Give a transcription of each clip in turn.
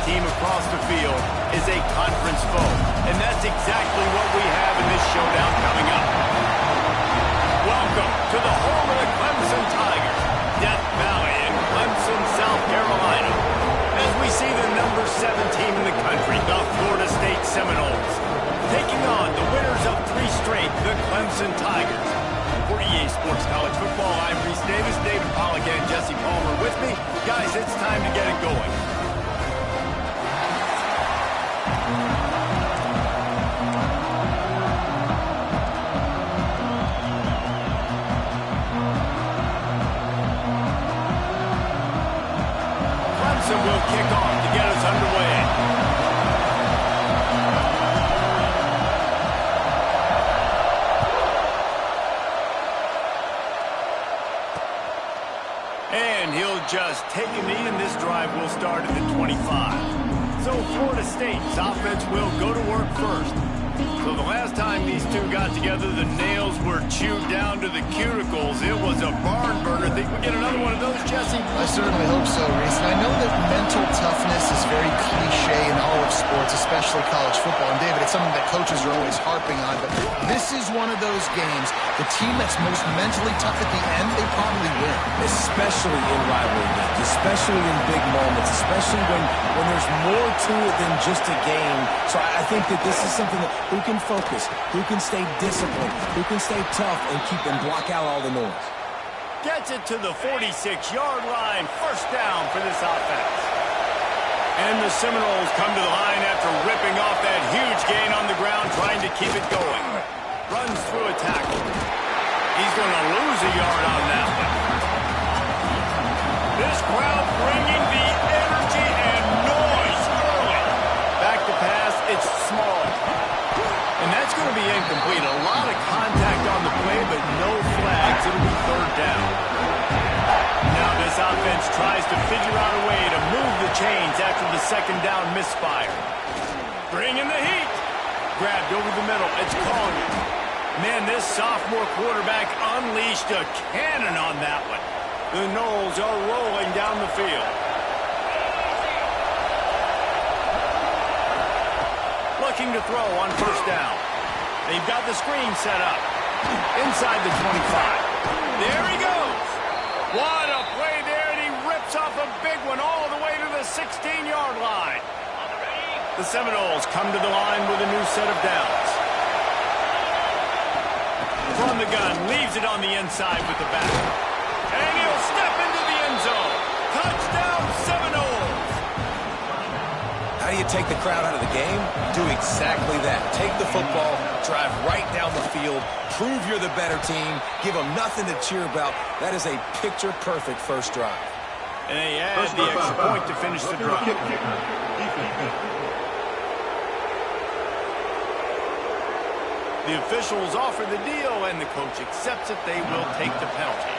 team across the field is a conference foe. And that's exactly what we have in this showdown coming up. Welcome to the home of the Clemson Tigers, Death Valley in Clemson, South Carolina. As we see the number 7 team in the country, the Florida State Seminoles, taking on the winners of 3 straight, the Clemson Tigers. For EA Sports College Football, I'm Reese Davis, David Pollack, and Jesse Palmer with me. Guys, it's time to get it going. Clemson will kick off to get us underway. And he'll just take a knee, and this drive will start at the 25. So Florida State's offense will go to work first. So the last time these two got together, the nails were chewed down to the cuticles. It was a barn burner. Think we get another one of those, Jesse? I certainly hope so, Reese. And I know that mental toughness is very cliche in all of sports, especially college football. And David, it's something that coaches are always harping on. But this is one of those games. The team that's most mentally tough at the end, they probably win. Especially in rivalry games, especially in big moments, especially when there's more to it than just a game. So I think that this is something that who can focus, who can stay disciplined, who can stay tough and keep and block out all the noise. Gets it to the 46-yard line. First down for this offense. And the Seminoles come to the line after ripping off that huge gain on the ground, trying to keep it going. Runs through a tackle. He's going to lose a yard on that one. This crowd bringing the energy and noise early. Back to pass, it's small. And that's going to be incomplete. A lot of contact on the play, but no flags. It'll be third down. Now this offense tries to figure out a way to move the chains after the second down misfire. Bringing the heat. Grabbed over the middle. It's Collier. Man, this sophomore quarterback unleashed a cannon on that one. The Noles are rolling down the field. Looking to throw on first down. They've got the screen set up. Inside the 25. There he goes. What a play there, and he rips off a big one all the way to the 16-yard line. The Seminoles come to the line with a new set of downs. From the gun, leaves it on the inside with the back. And he'll step into the end zone. Touchdown, Seminoles. How do you take the crowd out of the game? Do exactly that. Take the football, drive right down the field, prove you're the better team, give them nothing to cheer about. That is a picture-perfect first drive. And they add the extra point to finish the drive. The officials offer the deal, and the coach accepts it. They will take the penalty.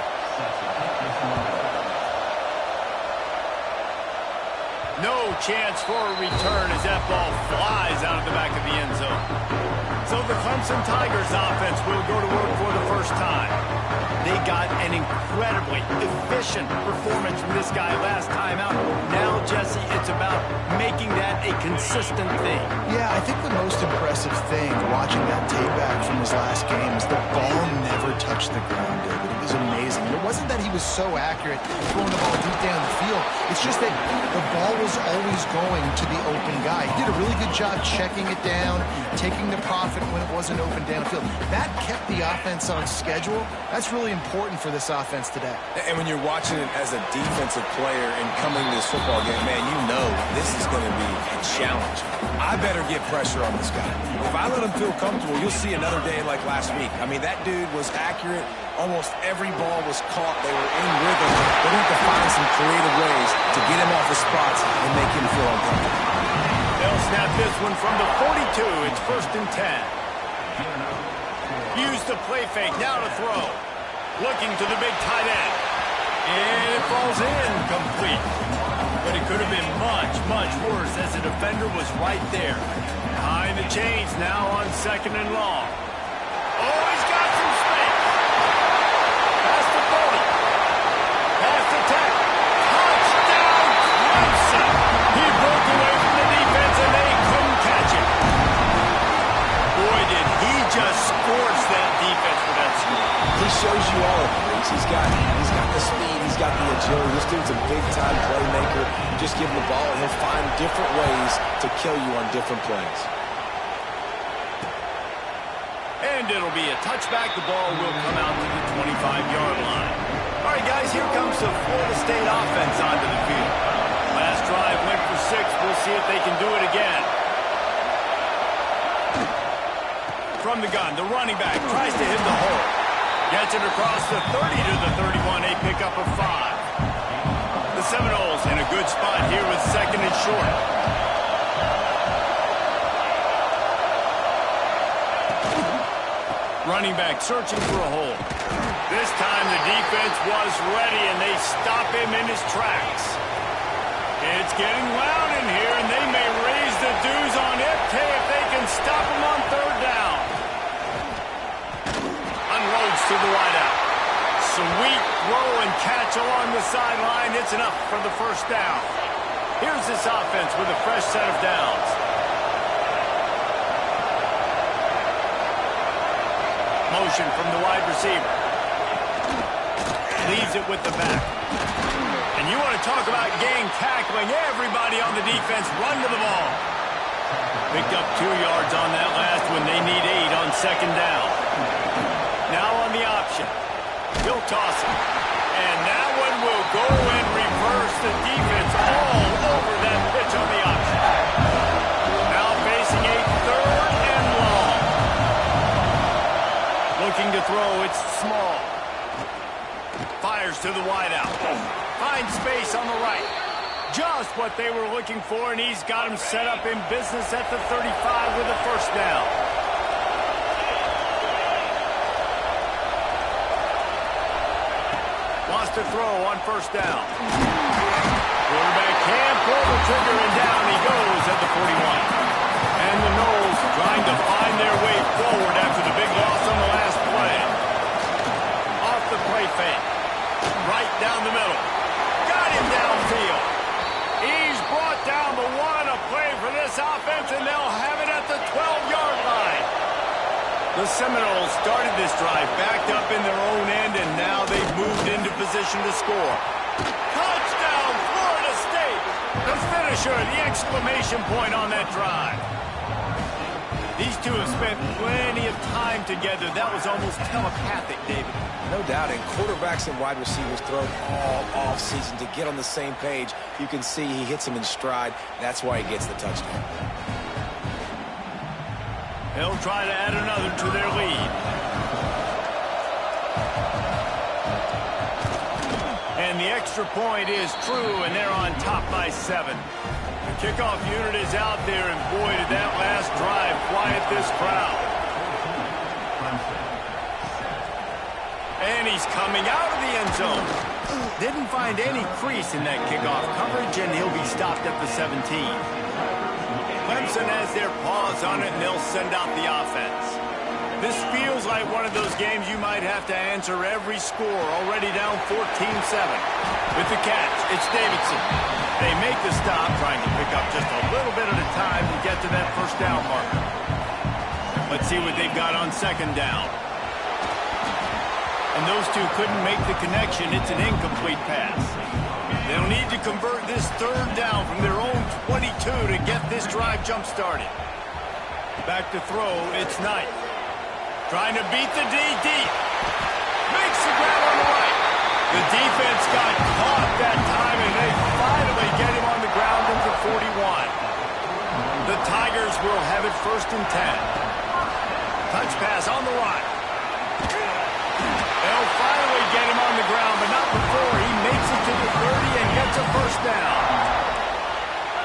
No chance for a return as that ball flies out of the back of the end zone. So the Clemson Tigers offense will go to work for the first time. They got an incredibly efficient performance from this guy last time out. Now, Jesse, it's about making that a consistent thing. Yeah, I think the most impressive thing watching that tape back from his last game is the ball never touched the ground, David. It was amazing. It wasn't that he was so accurate throwing the ball deep down the field. It's just that the ball was always going to the open guy. He did a really good job checking it down, taking the profit when it wasn't open downfield. That kept the offense on schedule. That's really important for this offense today. And when you're watching it as a defensive player and coming to this football game, man, you know this is going to be a challenge. I better get pressure on this guy. If I let him feel comfortable, you'll see another day like last week. I mean, that dude was accurate. Almost every ball was caught. They were in rhythm. They need to find some creative ways to get him off his spots and make him feel uncomfortable. They'll snap this one from the 42. It's 1st and 10. Use the play fake. Now to throw. Looking to the big tight end. And it falls in complete. But it could have been much, much worse as the defender was right there. Behind the chains now on 2nd and long. Oh, he's got some space. Past the 40. Past the 10. Touchdown, Clemson. He broke away mistakes. He's got the speed. He's got the agility. This dude's a big-time playmaker. You just give him the ball, and he'll find different ways to kill you on different plays. And it'll be a touchback. The ball will come out to the 25-yard line. All right, guys, here comes the Florida State offense onto the field. Last drive went for 6. We'll see if they can do it again. From the gun, the running back tries to hit the hole. Gets it across the 30 to the 31, a pickup of 5. The Seminoles in a good spot here with 2nd and short. Running back searching for a hole. This time the defense was ready, and they stop him in his tracks. It's getting loud in here, and they may raise the dues on FK if they can stop him on 3rd down. Unloads to the wideout. Sweet throw and catch along the sideline. It's enough for the 1st down. Here's this offense with a fresh set of downs. Motion from the wide receiver. Leaves it with the back. And you want to talk about gang tackling. Everybody on the defense run to the ball. Picked up 2 yards on that last one. They need 8 on 2nd down. Now on the option. He'll toss it. And that one will go and reverse the defense all over that pitch on the option. Now facing a 3rd and long. Looking to throw, it's small. Fires to the wideout. Finds space on the right. Just what they were looking for, and he's got him set up in business at the 35 with a 1st down. Wants to throw on 1st down. Quarterback can't pull the trigger, and down he goes at the 41. And the Noles trying to find their way forward after the big loss on the last play. Off the play fake. Right down the middle. Got him downfield. He's brought down, but what a play for this offense, and they'll have it at the 12-yard line. The Seminoles started this drive backed up in their own end, and now they've moved into position to score. Touchdown, Florida State! The finisher, the exclamation point on that drive. These two have spent plenty of time together. That was almost telepathic, David. No doubt, and quarterbacks and wide receivers throw all off-season to get on the same page. You can see he hits him in stride. That's why he gets the touchdown. They'll try to add another to their lead. And the extra point is true, and they're on top by 7. The kickoff unit is out there, and boy, did that last drive quiet this crowd. And he's coming out of the end zone. Didn't find any crease in that kickoff coverage, and he'll be stopped at the 17. Clemson has their paws on it, and they'll send out the offense. This feels like one of those games you might have to answer every score, already down 14-7. With the catch, it's Davidson. They make the stop, trying to pick up just a little bit at a time to get to that 1st down marker. Let's see what they've got on 2nd down. And those two couldn't make the connection. It's an incomplete pass. They'll need to convert this 3rd down from their own 22 to get this drive jump-started. Back to throw, it's Knight. Trying to beat the D deep. Makes the grab on the right. The defense got caught that time, and they finally get him on the ground at the 41. The Tigers will have it 1st and 10. Touch pass on the right. They'll finally get him on the ground, but not before he makes it to the 30 and gets a 1st down.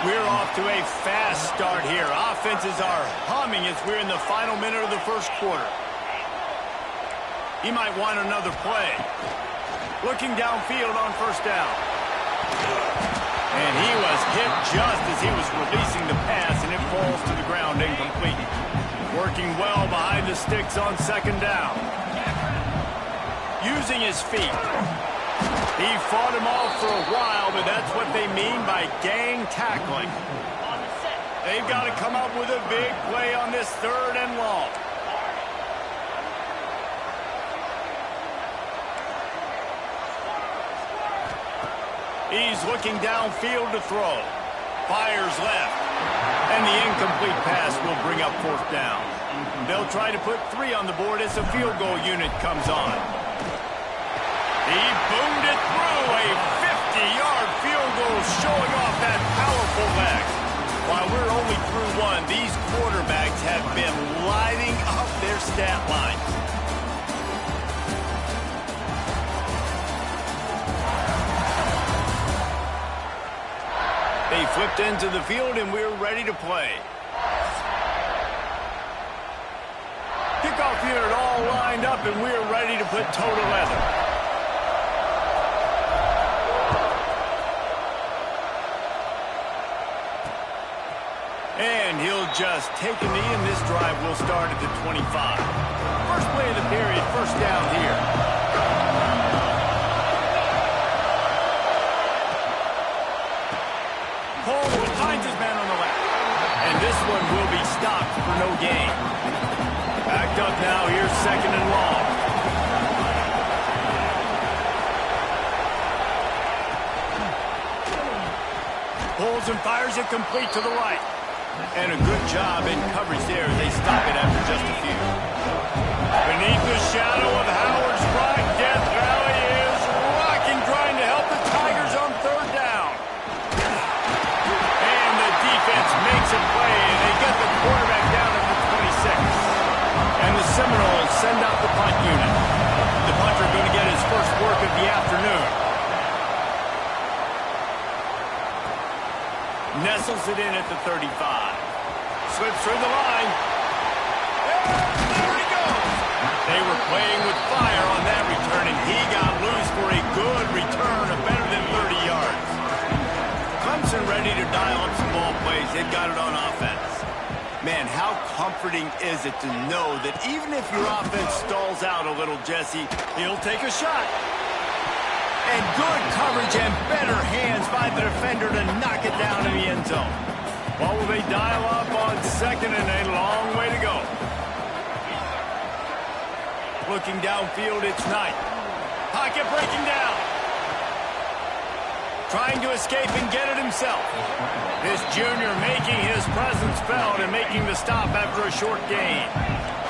We're off to a fast start here. Offenses are humming as we're in the final minute of the 1st quarter. He might want another play. Looking downfield on 1st down. And he was hit just as he was releasing the pass, and it falls to the ground incomplete. Working well behind the sticks on 2nd down. Using his feet. He fought him off for a while, but that's what they mean by gang tackling. They've got to come up with a big play on this 3rd and long. He's looking downfield to throw. Fires left. And the incomplete pass will bring up fourth down. They'll try to put 3 on the board as the field goal unit comes on. He boomed it through. A 50-yard field goal showing off that powerful leg. While we're only through 1, these quarterbacks have been lighting up their stat line. They flipped into the field, and we're ready to play. Kickoff unit all lined up, and we're ready to put toe to leather. And he'll just take a knee, and this drive will start at the 25. First play of the period, first down here. Cole finds his man on the left. And this one will be stopped for no gain. Backed up now, here's second and long. Pulls and fires it complete to the right. And a good job in coverage there. They stop it after just a few. Beneath the shadow of Howard's rock, Death Valley is rocking, trying to help the Tigers on third down. And the defense makes a play, and they get the quarterback down at the 26. And the Seminoles send out the punt unit. The punter going to get his first work of the afternoon. Nestles it in at the 35. Slips through the line. And there he goes. They were playing with fire on that return, and he got loose for a good return of better than 30 yards. Clemson ready to dial up some ball plays. They've got it on offense. Man, how comforting is it to know that even if your offense stalls out a little, Jesse, he'll take a shot. And good coverage and better hands by the defender to knock it down in the end zone. Well, will they dial up on second, and a long way to go. Looking downfield, it's Knight. Pocket breaking down. Trying to escape and get it himself. This junior making his presence felt and making the stop after a short gain.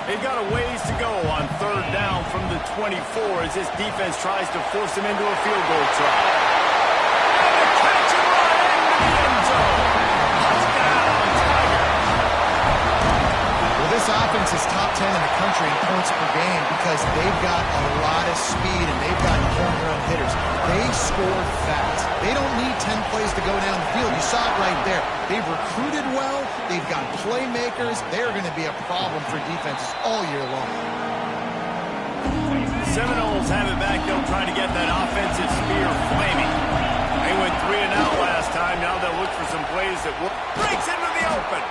They've got a ways to go on third down from the 24 as this defense tries to force him into a field goal try. And the catch and run into the end zone. Touchdown, Tigers. Well, this offense is top 10 in the country in points per game because they've got a lot of speed and they've got home run hitters. They score fast. They don't need 10 plays to go down the field. You saw it right there. They've recruited well. They've got playmakers. They're going to be a problem for defenses all year long. Seminoles have it back. They'll try to get that offensive spear flaming. They went 3 and out last time. Now they'll look for some plays that work. Breaks into the open.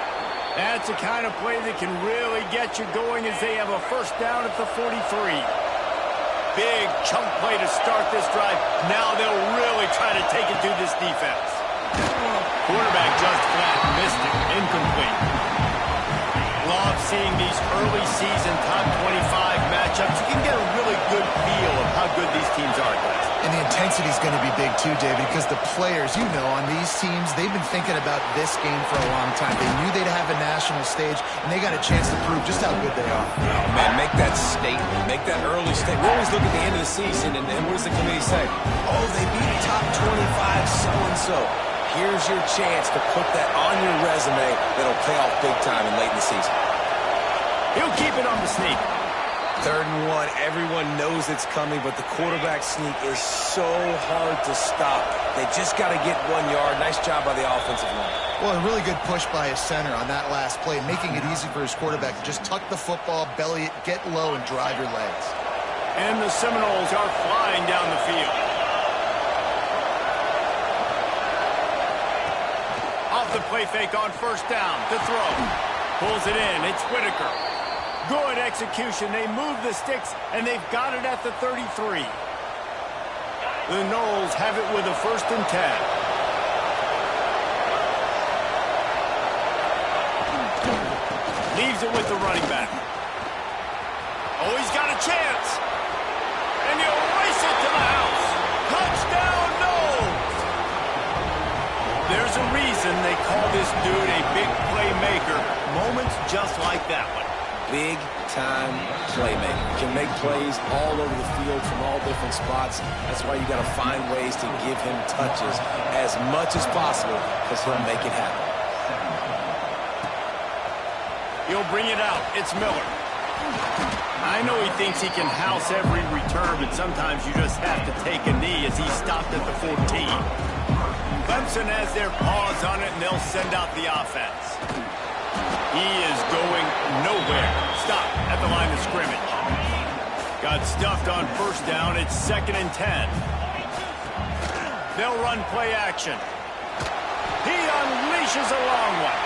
That's the kind of play that can really get you going as they have a first down at the 43. Big chunk play to start this drive. Now they'll really try to take it to this defense. Quarterback just flat missed it. Incomplete. Love seeing these early season top 25 matchups. You can get a really good feel of how good these teams are, guys. And the intensity is going to be big too, David, because the players, you know, on these teams, they've been thinking about this game for a long time. They knew they'd have a national stage, and they got a chance to prove just how good they are. Oh, man, make that statement. Make that early statement. We always look at the end of the season, and what does the committee say? Oh, they beat top 25 so-and-so. Here's your chance to put that on your resume that'll pay off big time and late in the season. He'll keep it on the sneak. 3rd and 1, everyone knows it's coming, but the quarterback sneak is so hard to stop. They just got to get 1 yard. Nice job by the offensive line. Well, a really good push by his center on that last play, making it easy for his quarterback to just tuck the football, belly it, get low, and drive your legs. And the Seminoles are flying down the field. Off the play fake on first down to throw. Pulls it in. It's Whitaker. Good execution. They move the sticks, and they've got it at the 33. The Noles have it with a 1st and 10. Leaves it with the running back. Oh, he's got a chance. And he'll race it to the house. Touchdown, Noles. Clemson, they call this dude a big playmaker. Moments just like that one. Big-time playmaker. Can make plays all over the field from all different spots. That's why you got to find ways to give him touches as much as possible because he'll make it happen. He'll bring it out. It's Miller. I know he thinks he can house every return, but sometimes you just have to take a knee as he stopped at the 14. Clemson has their paws on it, and they'll send out the offense. He is going nowhere. Stop at the line of scrimmage. Got stuffed on first down. It's 2nd and 10. They'll run play action. He unleashes a long one.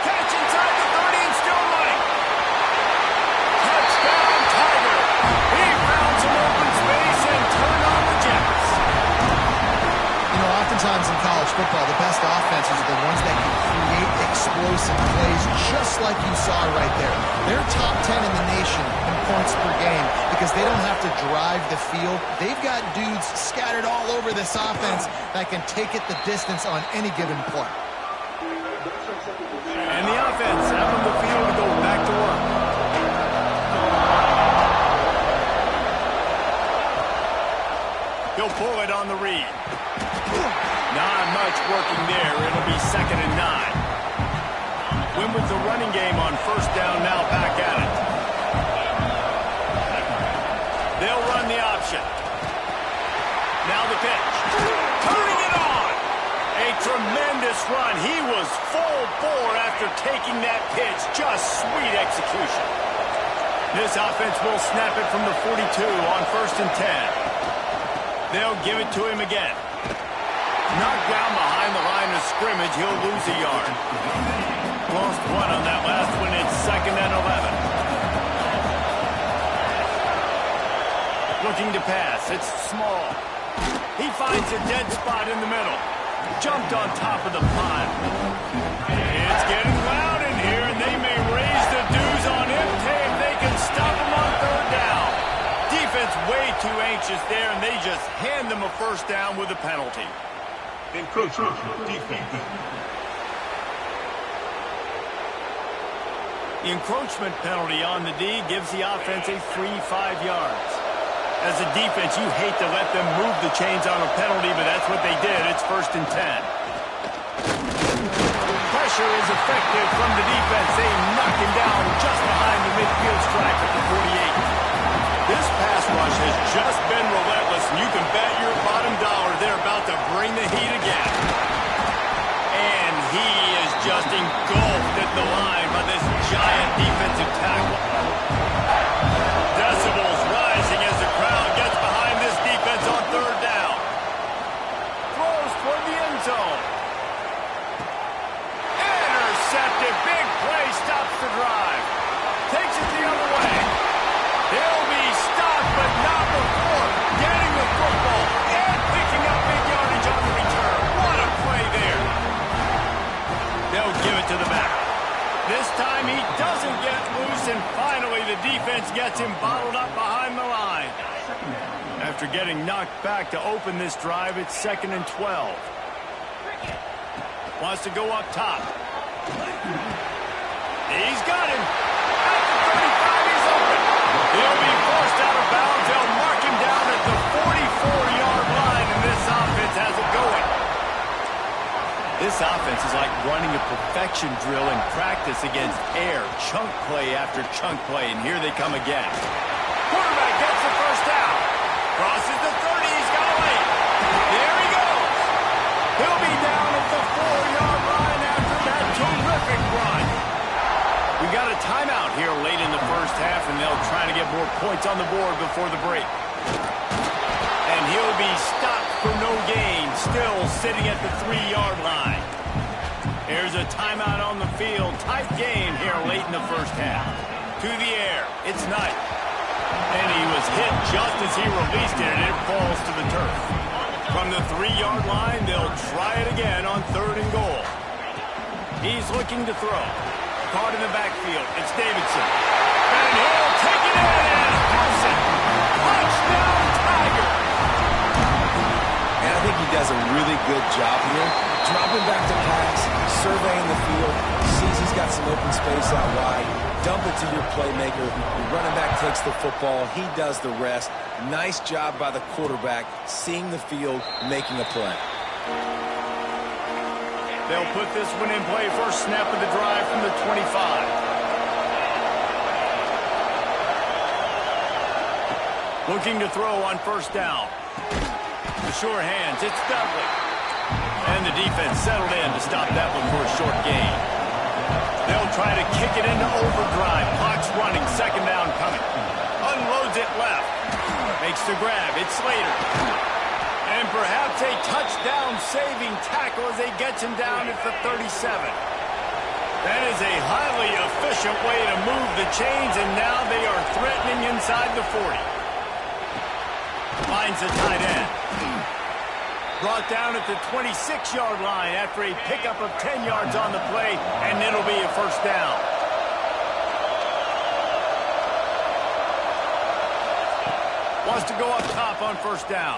Catch inside the 30 and still running. Touchdown, Tiger. He found some open space and turned on the Jets. You know, oftentimes in college football, the best offenses are the ones that can create explosive plays, just like you saw right there. They're top 10 in the nation in points per game because they don't have to drive the field. They've got dudes scattered all over this offense that can take it the distance on any given play. And the offense out on the field to go back to work. He'll pull it on the read. Not much working there. It'll be 2nd and 9. Win with the running game on first down, now back at it. They'll run the option. Now the pitch. Turning it on. A tremendous run. He was full bore after taking that pitch. Just sweet execution. This offense will snap it from the 42 on 1st and 10. They'll give it to him again. Knocked down behind the line of scrimmage. He'll lose a yard. Lost one on that last one. It's 2nd and 11. Looking to pass. It's small. He finds a dead spot in the middle. Jumped on top of the pile. It's getting loud in here, and they may raise the dues on him if they can stop him on 3rd down. Defense way too anxious there, and they just hand them a first down with a penalty. Encroachment defense. The encroachment penalty on the D gives the offense a free 5 yards. As a defense, you hate to let them move the chains on a penalty, but that's what they did. It's 1st and 10. Pressure is effective from the defense. They knock him down just behind the midfield stripe at the 48. This pass rush has just been relentless, and you can bet your bottom dollar they're about to bring the heat again. And he is just engulfed at the line by this giant defensive tackle. Decibels rising as the crowd gets behind this defense on 3rd down. Throws toward the end zone. Intercepted. Big play. Stops the drive. Takes it the other way. He'll be stopped, but not before getting the football and picking up big yardage on the return. What a play there. They'll give it to the back. This time he doesn't get loose, and finally the defense gets him bottled up behind the line. After getting knocked back to open this drive, it's 2nd and 12. Wants to go up top. He's got him. At the 35, he's open. He'll be forced out of bounds. They'll mark him down at the 44-yard line, and this offense has it going. This offense is like running a perfection drill in practice against air. Chunk play after chunk play, and here they come again. Quarterback gets the first down. Crosses the 30. He's got to wait. There he goes. He'll be down at the 4-yard line after that terrific run. We got a timeout here late in the first half, and they'll try to get more points on the board before the break. And he'll be stopped for no gain, still sitting at the 3-yard line. Here's a timeout on the field. Tight game here late in the first half. To the air. It's Knight. And he was hit just as he released it, and it falls to the turf. From the 3-yard line, they'll try it again on 3rd and goal. He's looking to throw. Caught in the backfield. It's Davidson. And he'll take it in and house it. Touchdown, Tiger. And I think you does a really good job here. Dropping back to pass, surveying the field, sees he's got some open space out wide. Dump it to your playmaker. Your running back takes the football. He does the rest. Nice job by the quarterback, seeing the field, making a play. They'll put this one in play. First snap of the drive from the 25. Looking to throw on first down. The sure hands, it's Dudley. And the defense settled in to stop that one for a short gain. They'll try to kick it into overdrive. Clock's running, second down coming. Unloads it left. Makes the grab, it's Slater. And perhaps a touchdown-saving tackle as they get him down at the 37. That is a highly efficient way to move the chains, and now they are threatening inside the 40. Finds a tight end. Brought down at the 26-yard line after a pickup of 10 yards on the play, and it'll be a first down. Wants to go up top on first down.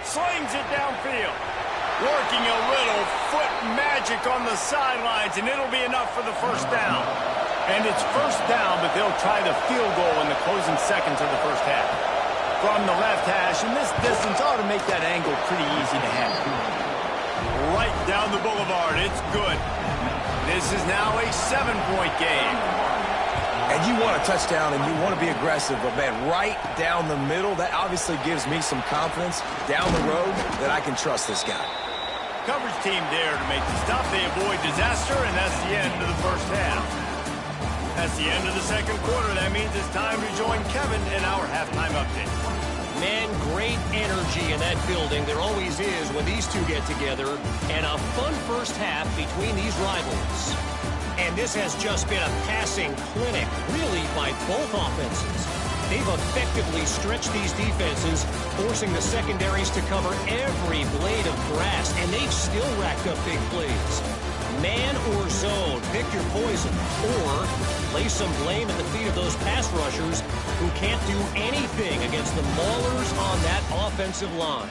Slings it downfield. Working a little foot magic on the sidelines, and it'll be enough for the first down. And it's first down, but they'll try the field goal in the closing seconds of the first half. From the left hash, and this distance ought to make that angle pretty easy to handle. Right down the boulevard, it's good. This is now a 7-point game. And you want a touchdown and you want to be aggressive, but man, right down the middle, that obviously gives me some confidence down the road that I can trust this guy. Coverage team there to make the stop. They avoid disaster, and that's the end of the first half. That's the end of the second quarter. That means it's time to join Kevin in our halftime update. Man, great energy in that building. There always is when these two get together. And a fun first half between these rivals. And this has just been a passing clinic, really, by both offenses. They've effectively stretched these defenses, forcing the secondaries to cover every blade of grass, and they've still racked up big plays. Man or zone, pick your poison, or lay some blame at the feet of those pass rushers who can't do anything against the maulers on that offensive line.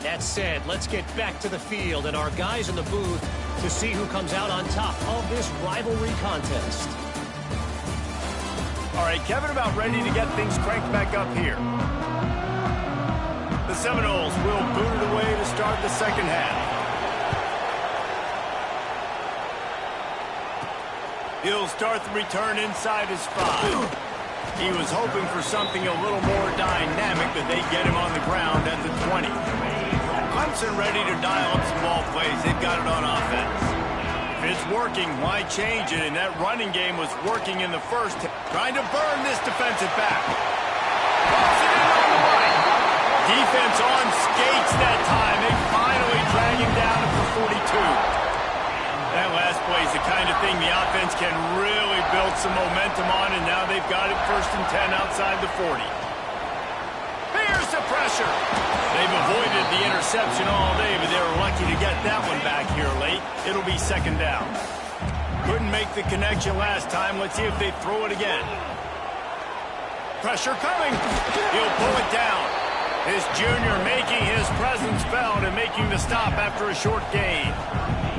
That said, let's get back to the field and our guys in the booth to see who comes out on top of this rivalry contest. All right, Kevin, about ready to get things cranked back up here. The Seminoles will boot it away to start the second half. He'll start the return inside his 5. He was hoping for something a little more dynamic, but they get him on the ground at the 20. Clemson ready to dial up some ball plays. They've got it on offense. If it's working, why change it? And that running game was working in the first. Trying to burn this defensive back. Pulls it in on the right. Defense on skates that time. They finally drag him down at the 42. That last play is the kind of thing the offense can really build some momentum on, and now they've got it 1st and 10 outside the 40. Here's the pressure. They've avoided the interception all day, but they were lucky to get that one back here late. It'll be second down. Couldn't make the connection last time. Let's see if they throw it again. Pressure coming. He'll pull it down. This junior making his presence felt and making the stop after a short gain.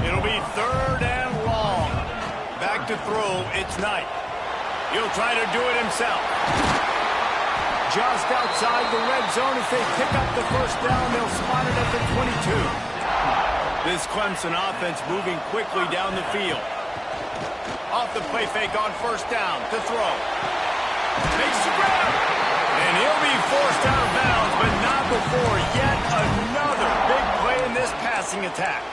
It'll be 3rd and long. Back to throw, it's Knight. He'll try to do it himself. Just outside the red zone as they pick up the first down. They'll spot it at the 22. This Clemson offense moving quickly down the field. Off the play fake on first down to throw. Makes the grab. And he'll be forced out of bounds, but not before yet another big play in this passing attack.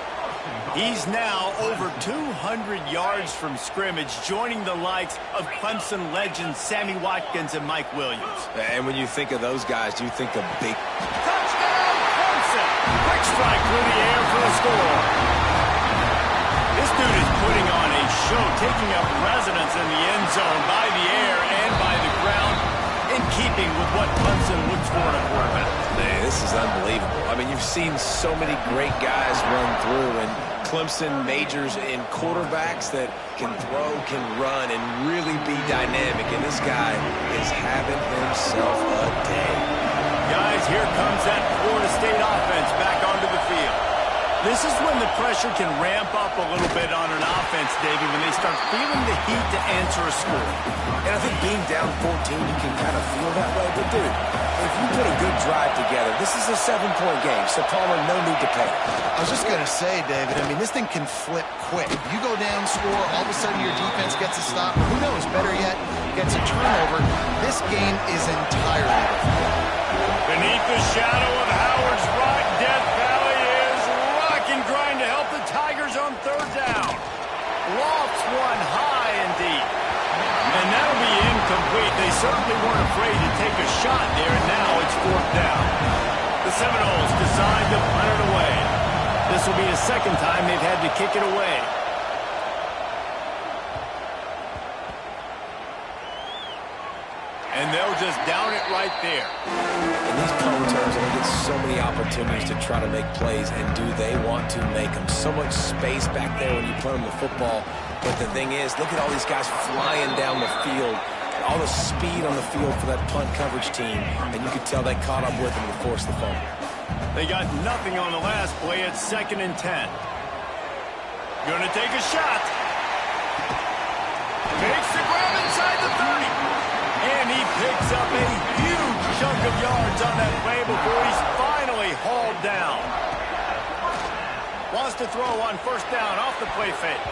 He's now over 200 yards from scrimmage, joining the likes of Clemson legends Sammy Watkins and Mike Williams. And when you think of those guys, do you think the big... Touchdown, Clemson! Quick strike through the air for the score. This dude is putting on a show, taking up residence in the end zone by the air and by the ground, in keeping with what Clemson looks for in a quarterback. Man, this is unbelievable. I mean, you've seen so many great guys run through, and Clemson majors in quarterbacks that can throw, can run, and really be dynamic. And this guy is having himself a day. Guys, here comes that Florida State offense back onto the field. This is when the pressure can ramp up a little bit on an offense, David, when they start feeling the heat to answer a score. And I think being down 14, you can kind of feel that way. But, dude, if you put a good drive together, this is a 7-point game, so Palmer, no need to panic. I was just going to say, David, I mean, this thing can flip quick. You go down, score, all of a sudden your defense gets a stop. Who knows, better yet, gets a turnover. This game is entirely different. Beneath the shadow of Howard's Rock, Death Valley is rock and grind to help the Tigers on third down. Lofts one high and deep. And that'll be incomplete. They certainly weren't afraid to take a shot there, and now it's fourth down. The Seminoles decide to punt it away. This will be the second time they've had to kick it away. And they'll just down it right there. In these punt returns, they get so many opportunities to try to make plays, and do they want to make them? So much space back there when you punt them the football. But the thing is, look at all these guys flying down the field. All the speed on the field for that punt coverage team. And you could tell they caught up with them to force the fumble. They got nothing on the last play. It's 2nd and 10. Gonna take a shot. Makes the grab inside the 30. And he picks up a huge chunk of yards on that play before he's finally hauled down. Wants to throw on first down off the play fake.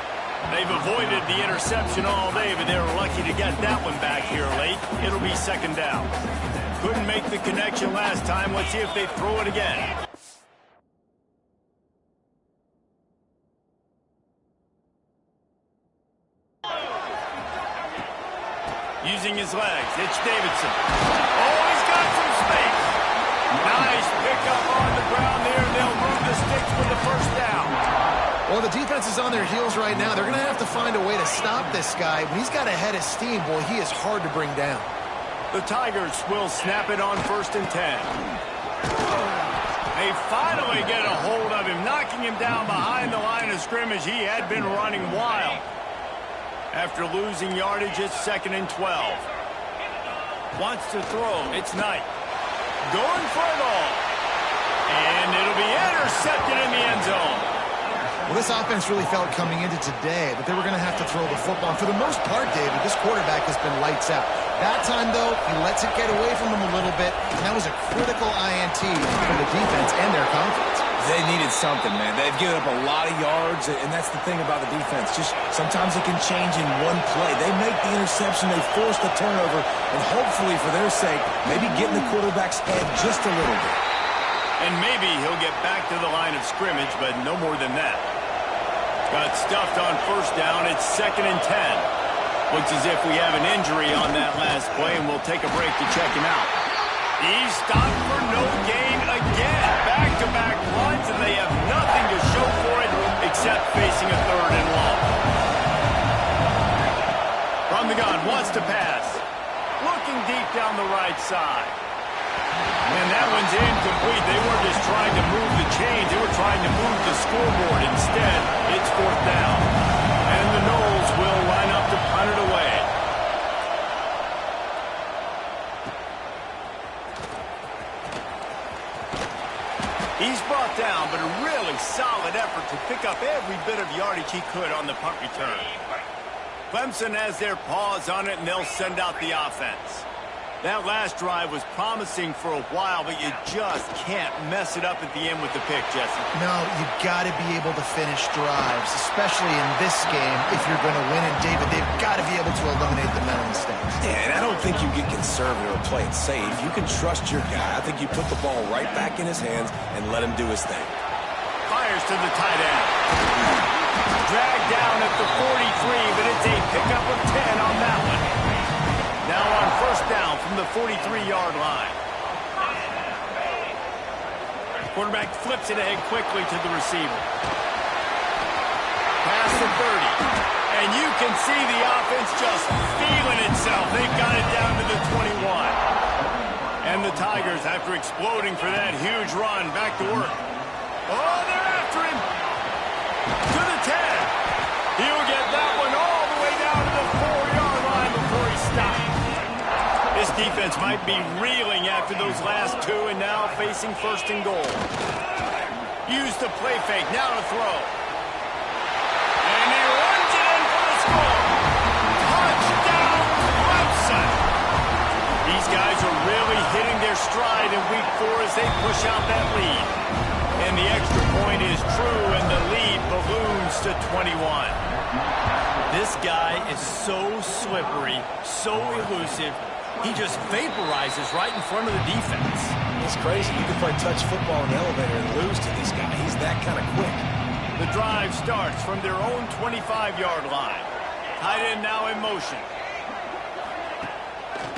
They've avoided the interception all day, but they were lucky to get that one back here late. It'll be 2nd down. Couldn't make the connection last time. Let's see if they throw it again. Using his legs, it's Davidson. Oh, he's got some space. Nice pickup on the ground there, and they'll move the sticks for the first down. Well, the defense is on their heels right now. They're going to have to find a way to stop this guy. When he's got a head of steam, boy, he is hard to bring down. The Tigers will snap it on 1st and 10. They finally get a hold of him, knocking him down behind the line of scrimmage. He had been running wild. After losing yardage, it's 2nd and 12. Wants to throw. It's Knight. Going for it all. And it'll be intercepted in the end zone. Well, this offense really felt coming into today that they were going to have to throw the football. And for the most part, David, this quarterback has been lights out. That time, though, he lets it get away from him a little bit. And that was a critical INT for the defense and their confidence. They needed something, man. They've given up a lot of yards, and that's the thing about the defense. Just sometimes it can change in one play. They make the interception, they force the turnover, and hopefully, for their sake, maybe get in the quarterback's head just a little bit. And maybe he'll get back to the line of scrimmage, but no more than that. Got stuffed on first down. It's 2nd and 10. Looks as if we have an injury on that last play, and we'll take a break to check him out. He's stopped for no gain again. Back-to-back runs, and they have nothing to show for it except facing a 3rd and long. From the gun, wants to pass. Looking deep down the right side. And that one's incomplete. They weren't just trying to move the chains. They were trying to move the scoreboard. Instead, it's 4th down. And the Noles will line up to punt it away. He's brought down, but a really solid effort to pick up every bit of yardage he could on the punt return. Clemson has their paws on it, and they'll send out the offense. That last drive was promising for a while, but you just can't mess it up at the end with the pick, Jesse. No, you got to be able to finish drives, especially in this game if you're going to win. And, David, they've got to be able to eliminate the mental mistakes. Yeah, and I don't think you get conservative or play it safe. You can trust your guy. I think you put the ball right back in his hands and let him do his thing. Fires to the tight end. Dragged down at the 43, but it's a pickup of 10 on that one. Now on first down from the 43-yard line. Quarterback flips it ahead quickly to the receiver. Pass the 30. And you can see the offense just feeling itself. They've got it down to the 21. And the Tigers, after exploding for that huge run, back to work. Oh, they're after him. To the 10. He'll get that one all the way down to the 4-yard line before he stops. This defense might be reeling after those last two and now facing first and goal. Use the play fake, now to throw. And he runs it in for the score. Touchdown, Clemson. These guys are really hitting their stride in week 4 as they push out that lead. And the extra point is true, and the lead balloons to 21. This guy is so slippery, so elusive. He just vaporizes right in front of the defense. It's crazy. You can play touch football in the elevator and lose to this guy. He's that kind of quick. The drive starts from their own 25-yard line. Tight end now in motion.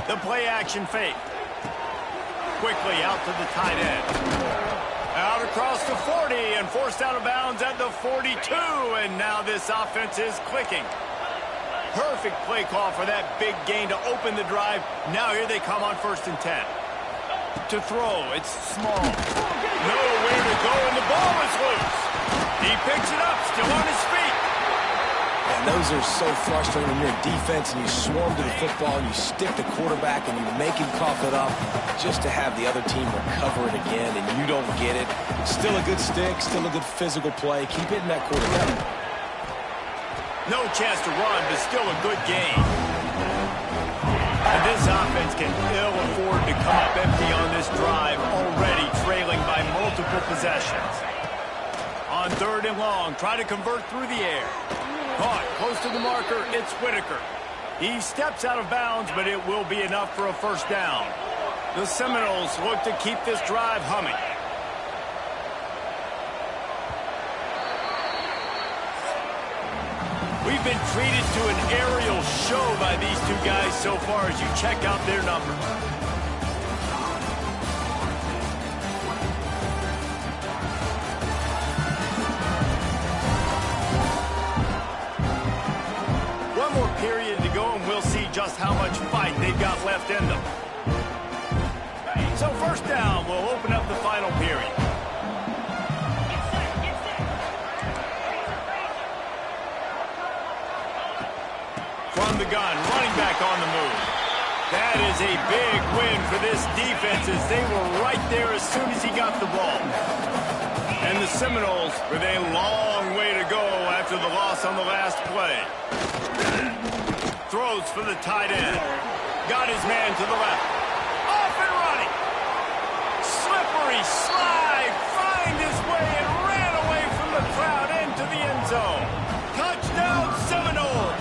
The play action fake. Quickly out to the tight end. Out across the 40 and forced out of bounds at the 42. And now this offense is clicking. Perfect play call for that big gain to open the drive. Now here they come on 1st and 10. To throw, it's small. Nowhere to go, and the ball is loose. He picks it up, still on his feet. And those are so frustrating when you're in defense and you swarm to the football and you stick the quarterback and you make him cough it up just to have the other team recover it again and you don't get it. Still a good stick, still a good physical play. Keep hitting that quarterback. No chance to run, but still a good game. And this offense can ill afford to come up empty on this drive, already trailing by multiple possessions. On 3rd and long, try to convert through the air. Caught close to the marker, it's Whitaker. He steps out of bounds, but it will be enough for a 1st down. The Seminoles look to keep this drive humming. We've been treated to an aerial show by these two guys so far as you check out their numbers. One more period to go and we'll see just how much fight they've got left in them. So 1st down will open up the final period. From the gun, running back on the move. That is a big win for this defense as they were right there as soon as he got the ball. And the Seminoles with a long way to go after the loss on the last play. Throws for the tight end. Got his man to the left. Off and running. Slippery slide. Find his way and ran away from the crowd into the end zone. Touchdown Seminoles.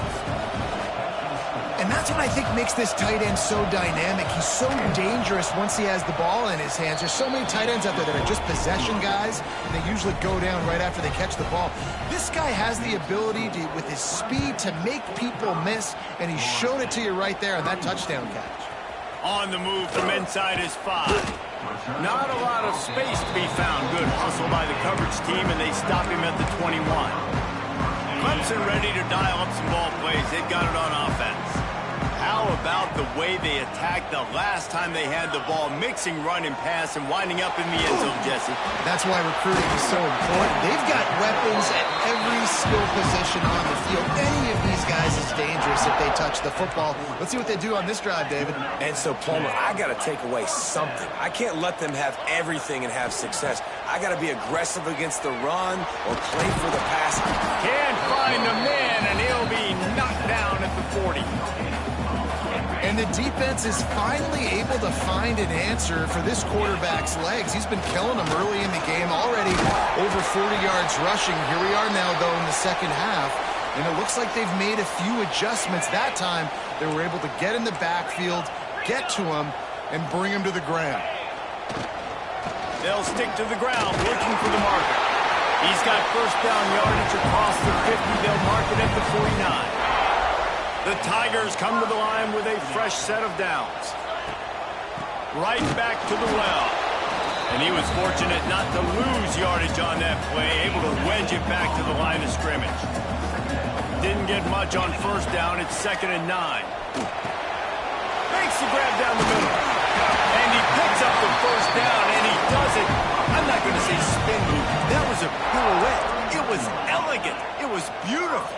And that's what I think makes this tight end so dynamic. He's so dangerous once he has the ball in his hands. There's so many tight ends out there that are just possession guys. They usually go down right after they catch the ball. This guy has the ability to, with his speed, to make people miss, and he showed it to you right there on that touchdown catch. On the move from inside his 5. Not a lot of space to be found. Good hustle by the coverage team, and they stop him at the 21. Clemson ready to dial up some ball plays. They've got it on offense. How about the way they attacked the last time they had the ball, mixing run and pass and winding up in the end zone, Jesse? That's why recruiting is so important. They've got weapons at every skill position on the field. Any of these guys is dangerous if they touch the football. Let's see what they do on this drive, David. And so, Plummer, I got to take away something. I can't let them have everything and have success. I got to be aggressive against the run or play for the pass. Can't find the man, and he'll be knocked down at the 40. And the defense is finally able to find an answer for this quarterback's legs. He's been killing them early in the game, already over 40 yards rushing. Here we are now, though, in the second half. And it looks like they've made a few adjustments. That time, they were able to get in the backfield, get to him, and bring him to the ground. They'll stick to the ground, looking for the marker. He's got 1st down yardage across the 50. They'll mark it at the 49. The Tigers come to the line with a fresh set of downs. Right back to the well. And he was fortunate not to lose yardage on that play, able to wedge it back to the line of scrimmage. Didn't get much on 1st down. It's 2nd and 9. Makes the grab down the middle. And he picks up the 1st down, and he does it. I'm not going to say spin move. That was a pirouette. It was elegant. It was beautiful.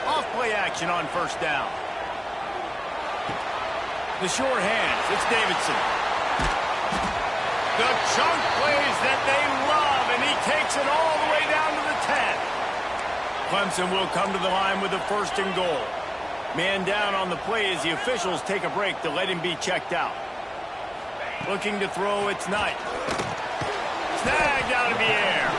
Off play action on 1st down. The short hands. It's Davidson. The chunk plays that they love, and he takes it all the way down to the 10. Clemson will come to the line with a 1st and goal. Man down on the play as the officials take a break to let him be checked out. Looking to throw, it's Knight. Snagged out of the air.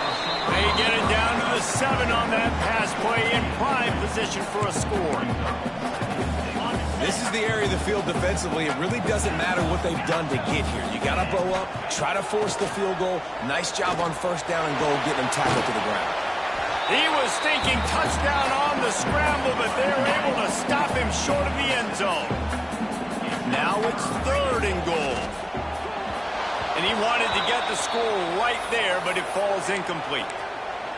They get it down to the 7 on that pass play in prime position for a score. This is the area of the field defensively. It really doesn't matter what they've done to get here. You got to bow up, try to force the field goal. Nice job on 1st down and goal, getting them tackled to the ground. He was thinking touchdown on the scramble, but they were able to stop him short of the end zone. Now it's 3rd and goal. And he wanted to get the score right there, but it falls incomplete.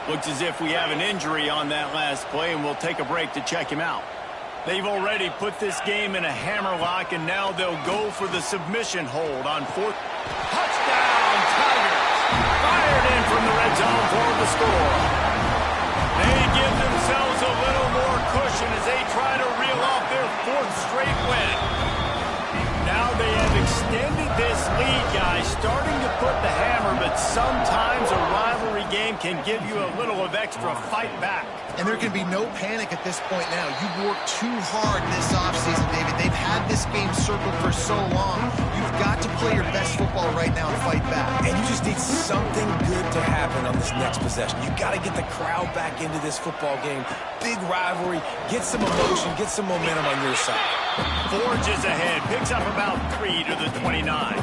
Looks as if we have an injury on that last play, and we'll take a break to check him out. They've already put this game in a hammerlock, and now they'll go for the submission hold on 4th. Touchdown, Tigers! Fired in from the red zone for the score. They give themselves a little more cushion as they try to reel off their 4th straight win. Now they have extended this lead, guys, starting to put the hammer, but sometimes a rivalry game can give you a little of extra fight back. And there can be no panic at this point now. You've worked too hard this offseason, David. They've had this game circled for so long. You've got to play your best football right now and fight back. And you just need something good to happen on this next possession. You got to get the crowd back into this football game. Big rivalry. Get some emotion. Get some momentum on your side. Forges ahead. Picks up about 3 to the 29.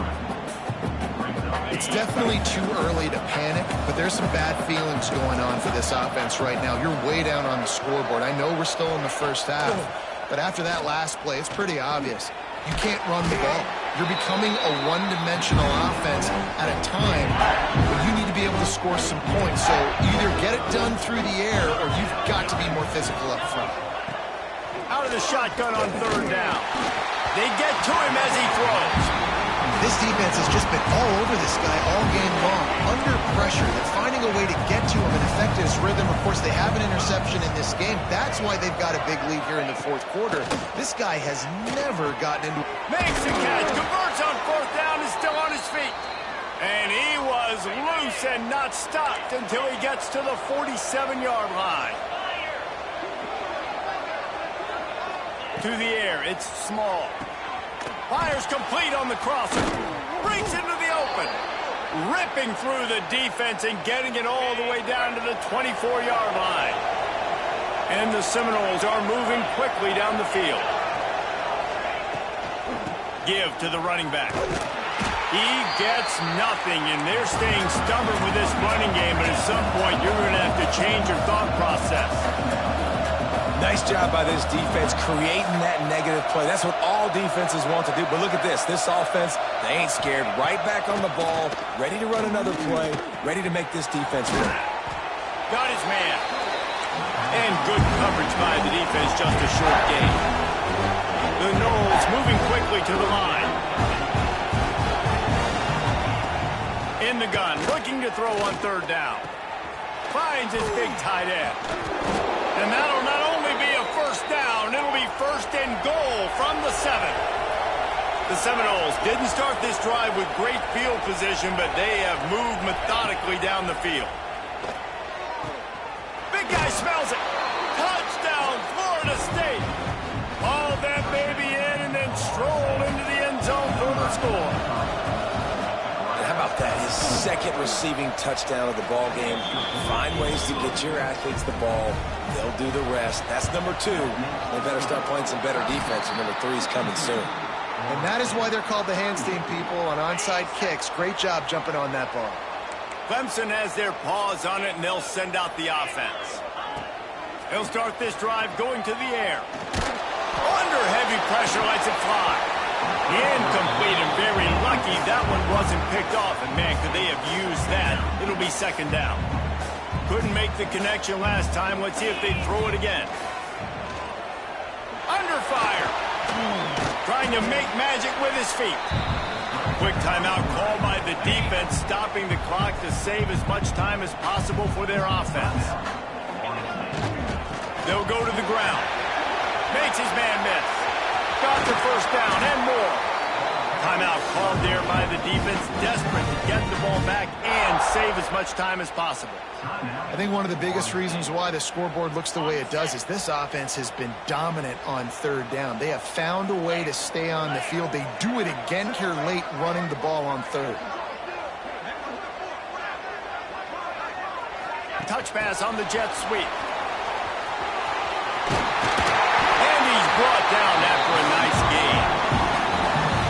It's definitely too early to panic, but there's some bad feelings going on for this offense right now. You're way down on the scoreboard. I know we're still in the 1st half, but after that last play, it's pretty obvious. You can't run the ball. You're becoming a one-dimensional offense at a time when you need to be able to score some points. So either get it done through the air or you've got to be more physical up front. Out of the shotgun on 3rd down. They get to him as he throws. This defense has just been all over this guy all game long. Under pressure. They're finding a way to get to him and affect his rhythm. Of course, they have an interception in this game. That's why they've got a big lead here in the 4th quarter. This guy has never gotten into... Makes the catch. Converts on 4th down. Is still on his feet. And he was loose and not stopped until he gets to the 47-yard line. To the air. It's Small. Fires complete on the crosser. Breaks into the open. Ripping through the defense and getting it all the way down to the 24-yard line. And the Seminoles are moving quickly down the field. Give to the running back. He gets nothing, and they're staying stubborn with this running game, but at some point you're going to have to change your thought process. Nice job by this defense creating that negative play. That's what all defenses want to do. But look at this. This offense, they ain't scared. Right back on the ball, ready to run another play, ready to make this defense win. Got his man. And good coverage by the defense, just a short gain. The Noles moving quickly to the line. In the gun, looking to throw on 3rd down. Finds his big tight end. And that'll not only be a 1st down, it'll be 1st and goal from the 7. The Seminoles didn't start this drive with great field position, but they have moved methodically down the field. Big guy smells it. Touchdown, Florida State. Hauled that baby in and then strolled into the end zone for the score. How about that? His 2nd receiving touchdown of the ball game. Find ways to get your athletes the ball. They'll do the rest. That's number 2. They better start playing some better defense, and number 3 is coming soon. And that is why they're called the hands team, people, on onside kicks. Great job jumping on that ball. Clemson has their paws on it, and they'll send out the offense. They'll start this drive going to the air. Under heavy pressure, lets it fly. Incomplete, and very lucky that one wasn't picked off. And, man, could they have used that? It'll be 2nd down. Couldn't make the connection last time. Let's see if they throw it again. Under fire. Trying to make magic with his feet. Quick timeout called by the defense, stopping the clock to save as much time as possible for their offense. They'll go to the ground. Makes his man miss. Got the 1st down and more. Timeout called there by the defense, desperate to get the ball back and save as much time as possible. I think one of the biggest reasons why the scoreboard looks the way it does is this offense has been dominant on third down. They have found a way to stay on the field. They do it again here late, running the ball on third. Touch pass on the jet sweep. And he's brought down after a nice gain.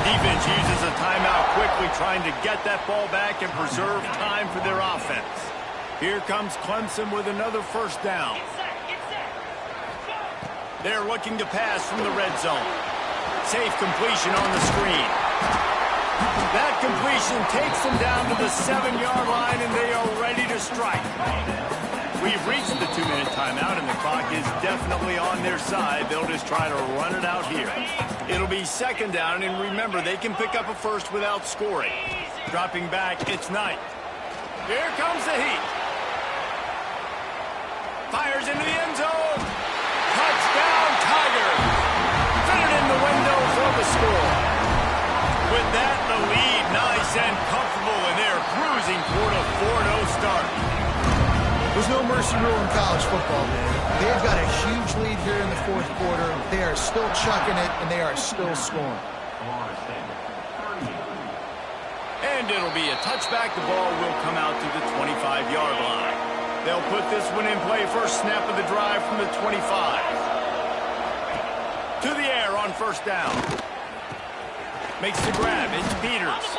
Defense uses a timeout quickly, trying to get that ball back and preserve time for their offense. Here comes Clemson with another first down. They're looking to pass from the red zone. Safe completion on the screen. That completion takes them down to the 7-yard line, and they are ready to strike. We've reached the 2-minute timeout, and the clock is definitely on their side. They'll just try to run it out here. It'll be second down, and remember, they can pick up a first without scoring. Dropping back, it's Knight. Here comes the heat. Fires into the end zone. Touchdown, Tiger. Fit it in the window for the score. With that, the lead nice and comfortable, and they're cruising toward a 4-0 start. There's no mercy rule in college football, man. They've got a huge lead here in the fourth quarter. They are still chucking it, and they are still scoring. And it'll be a touchback. The ball will come out to the 25-yard line. They'll put this one in play first snap of the drive from the 25. To the air on first down. Makes the grab. It's Peters.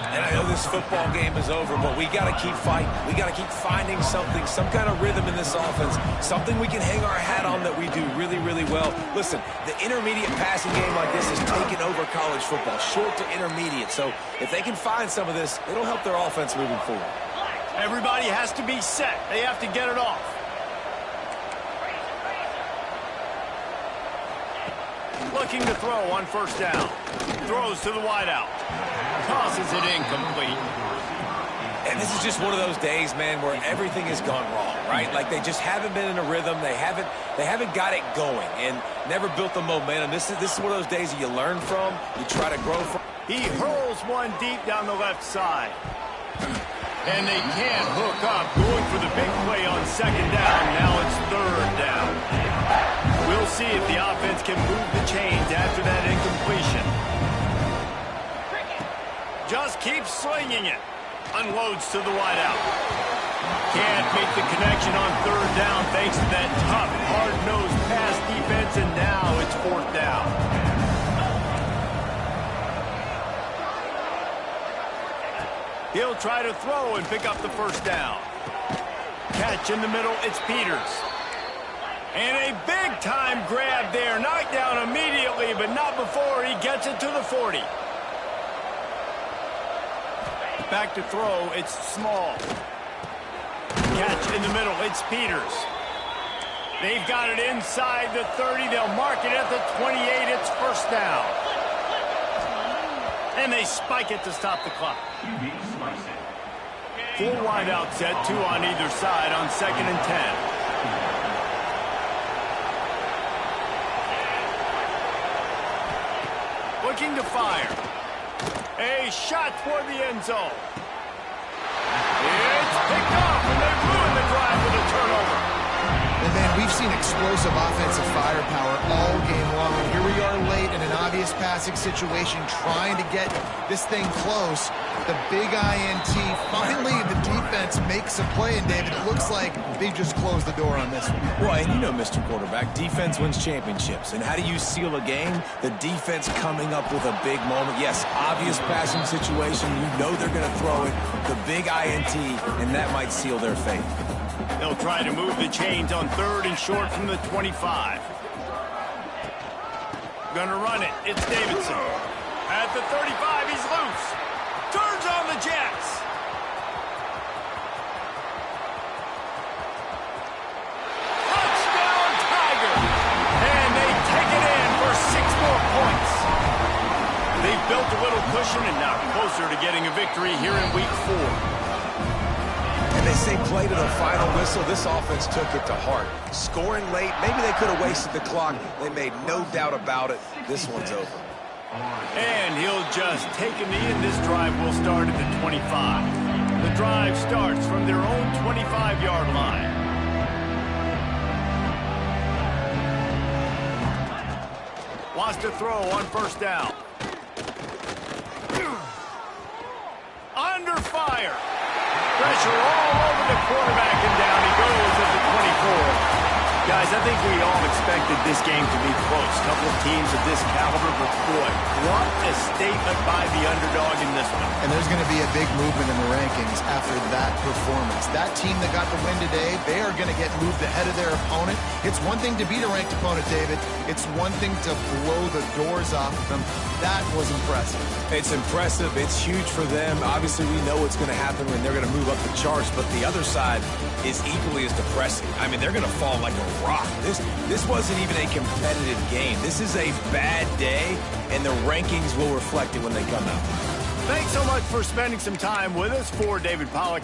And I know this football game is over, but we got to keep fighting. We got to keep finding something, some kind of rhythm in this offense, something we can hang our hat on that we do really, really well. Listen, the intermediate passing game like this is taking over college football, short to intermediate. So if they can find some of this, it'll help their offense moving forward. Everybody has to be set. They have to get it off. Looking to throw on first down. Throws to the wideout. Tosses it incomplete. And this is just one of those days, man, where everything has gone wrong, right? Like they just haven't been in a rhythm. They haven't got it going and never built the momentum. This is one of those days that you learn from, you try to grow from. He hurls one deep down the left side. And they can't hook up. Going for the big play on second down. Now it's third down. We'll see if the offense can move the chains after that incompletion. Just keeps slinging it. Unloads to the wideout. Can't make the connection on third down thanks to that tough, hard-nosed pass defense, and now it's fourth down. He'll try to throw and pick up the first down. Catch in the middle, it's Peters. And a big-time grab there. Knocked down immediately, but not before he gets it to the 40. Back to throw, it's Small. Catch in the middle, it's Peters. They've got it inside the 30. They'll mark it at the 28. It's first down. And they spike it to stop the clock. Full wide out set, two on either side on second and 10. Looking to fire. A shot toward the end zone. It's picked off, and they ruin the drive with a turnover. And then we've seen explosive offensive firepower all game long. And here we are late in an obvious passing situation, trying to get this thing close. The big INT. Finally, the defense makes a play, and David, it looks like they just closed the door on this one. Well, and you know, Mr. Quarterback, defense wins championships. And how do you seal a game? The defense coming up with a big moment. Yes, obvious passing situation. You know they're going to throw it. The big INT, and that might seal their fate. They'll try to move the chains on third and short from the 25. Gonna run it. It's Davidson. At the 35, he's loose. Turns on the Jets. Touchdown, Tiger. And they take it in for 6 more points. They've built a little cushion and now closer to getting a victory here in week 4. And they say play to the final whistle. This offense took it to heart. Scoring late, maybe they could have wasted the clock. They made no doubt about it. This one's over. And he'll just take a knee, and this drive will start at the 25. The drive starts from their own 25-yard line. Wants to throw on first down. Under fire. Pressure all over the quarterback, and down he goes at the 24. Guys, I think we all expected this game to be close. A couple of teams of this caliber, but boy, what a statement by the underdog in this one. And there's going to be a big movement in the rankings after that performance. That team that got the win today, they are going to get moved ahead of their opponent. It's one thing to beat a ranked opponent, David. It's one thing to blow the doors off of them. That was impressive. It's impressive. It's huge for them. Obviously, we know what's going to happen when they're going to move up the charts, but the other side is equally as depressing. I mean, they're going to fall like a rock. This wasn't even a competitive game. This is a bad day, and the rankings will reflect it when they come out. Thanks so much for spending some time with us. For David Pollock.